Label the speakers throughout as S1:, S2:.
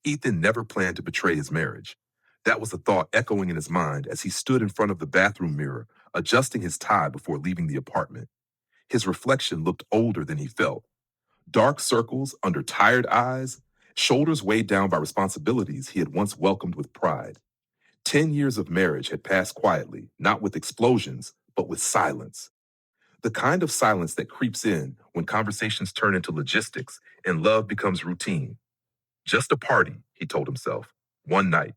S1: Ethan never planned to betray his marriage. That was a thought echoing in his mind as he stood in front of the bathroom mirror, adjusting his tie before leaving the apartment. His reflection looked older than he felt. Dark circles under tired eyes, shoulders weighed down by responsibilities he had once welcomed with pride. 10 years of marriage had passed quietly, not with explosions, but with silence. The kind of silence that creeps in when conversations turn into logistics and love becomes routine. Just a party, he told himself. One night.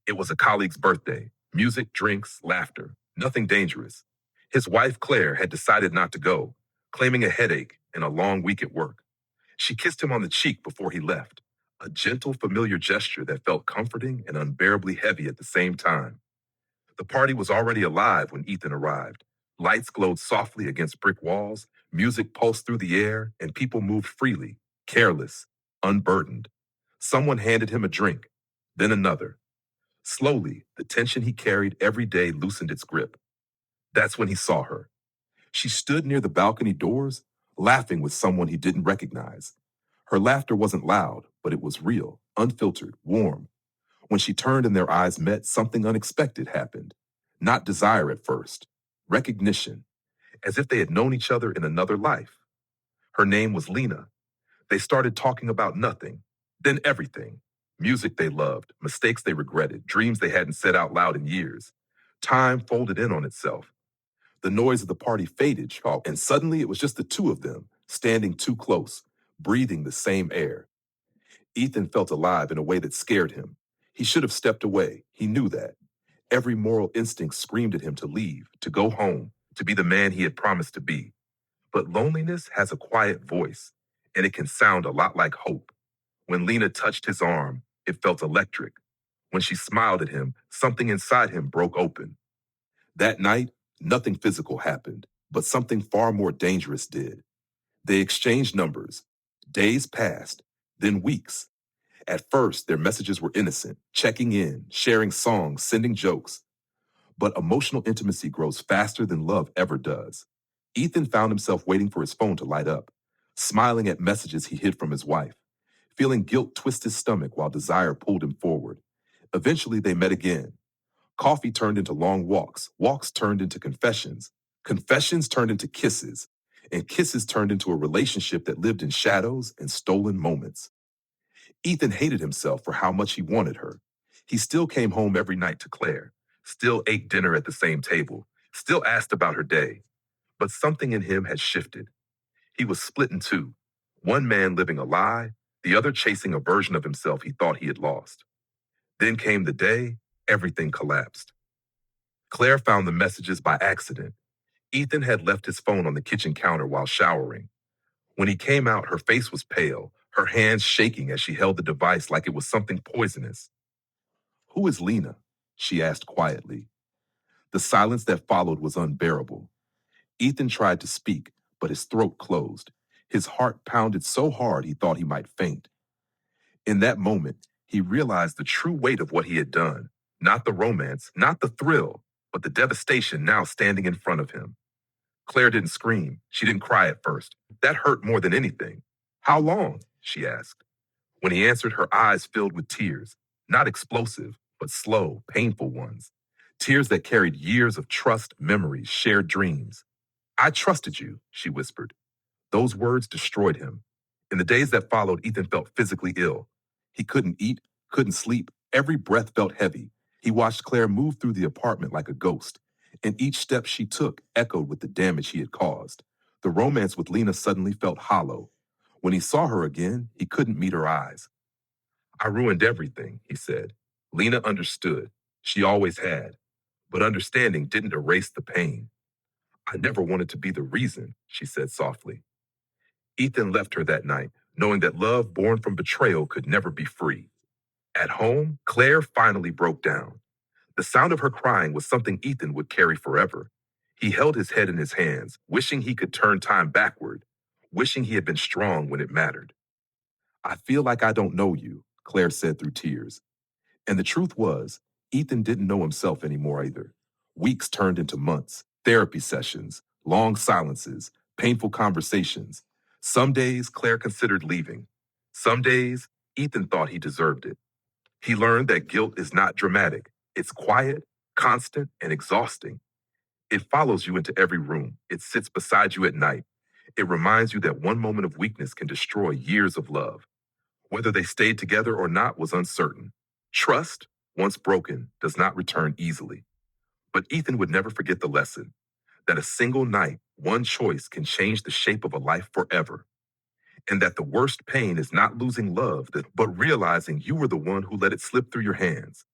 S1: It was a colleague's birthday. Music, drinks, laughter. Nothing dangerous. His wife, Claire, had decided not to go, claiming a headache and a long week at work. She kissed him on the cheek before he left, a gentle, familiar gesture that felt comforting and unbearably heavy at the same time. The party was already alive when Ethan arrived. Lights glowed softly against brick walls, music pulsed through the air, and people moved freely, careless, unburdened. Someone handed him a drink, then another. Slowly, the tension he carried every day loosened its grip. That's when he saw her. She stood near the balcony doors, laughing with someone he didn't recognize. Her laughter wasn't loud, but it was real, unfiltered, warm. When she turned and their eyes met, something unexpected happened. Not desire at first, recognition, as if they had known each other in another life. Her name was Lena. They started talking about nothing, then everything. Music they loved, mistakes they regretted, dreams they hadn't said out loud in years. Time folded in on itself. The noise of the party faded, and suddenly it was just the two of them, standing too close, breathing the same air. Ethan felt alive in a way that scared him. He should have stepped away. He knew that. Every moral instinct screamed at him to leave, to go home, to be the man he had promised to be. But loneliness has a quiet voice, and it can sound a lot like hope. When Lena touched his arm, it felt electric. When she smiled at him, something inside him broke open. That night, nothing physical happened, but something far more dangerous did. They exchanged numbers. Days passed, then weeks. At first, their messages were innocent, checking in, sharing songs, sending jokes. But emotional intimacy grows faster than love ever does. Ethan found himself waiting for his phone to light up, smiling at messages he hid from his wife. Feeling guilt twist his stomach while desire pulled him forward. Eventually, they met again. Coffee turned into long walks, walks turned into confessions, confessions turned into kisses, and kisses turned into a relationship that lived in shadows and stolen moments. Ethan hated himself for how much he wanted her. He still came home every night to Claire, still ate dinner at the same table, still asked about her day. But something in him had shifted. He was split in two, one man living a lie, the other chasing a version of himself he thought he had lost. Then came the day everything collapsed. Claire found the messages by accident. Ethan had left his phone on the kitchen counter while showering. When he came out, her face was pale, her hands shaking as she held the device like it was something poisonous. "Who is Lena?" she asked quietly. The silence that followed was unbearable. Ethan tried to speak, but his throat closed. His heart pounded so hard he thought he might faint. In that moment, he realized the true weight of what he had done. Not the romance, not the thrill, but the devastation now standing in front of him. Claire didn't scream. She didn't cry at first. That hurt more than anything. "How long?" she asked. When he answered, her eyes filled with tears. Not explosive, but slow, painful ones. Tears that carried years of trust, memories, shared dreams. "I trusted you," she whispered. Those words destroyed him. In the days that followed, Ethan felt physically ill. He couldn't eat, couldn't sleep. Every breath felt heavy. He watched Claire move through the apartment like a ghost, and each step she took echoed with the damage he had caused. The romance with Lena suddenly felt hollow. When he saw her again, he couldn't meet her eyes. "I ruined everything," he said. Lena understood. She always had. But understanding didn't erase the pain. "I never wanted to be the reason," she said softly. Ethan left her that night, knowing that love born from betrayal could never be free. At home, Claire finally broke down. The sound of her crying was something Ethan would carry forever. He held his head in his hands, wishing he could turn time backward, wishing he had been strong when it mattered. "I feel like I don't know you," Claire said through tears. And the truth was, Ethan didn't know himself anymore either. Weeks turned into months, therapy sessions, long silences, painful conversations. Some days, Claire considered leaving. Some days, Ethan thought he deserved it. He learned that guilt is not dramatic. It's quiet, constant, and exhausting. It follows you into every room. It sits beside you at night. It reminds you that one moment of weakness can destroy years of love. Whether they stayed together or not was uncertain. Trust, once broken, does not return easily. But Ethan would never forget the lesson that a single night, one choice can change the shape of a life forever. And that the worst pain is not losing love, but realizing you were the one who let it slip through your hands.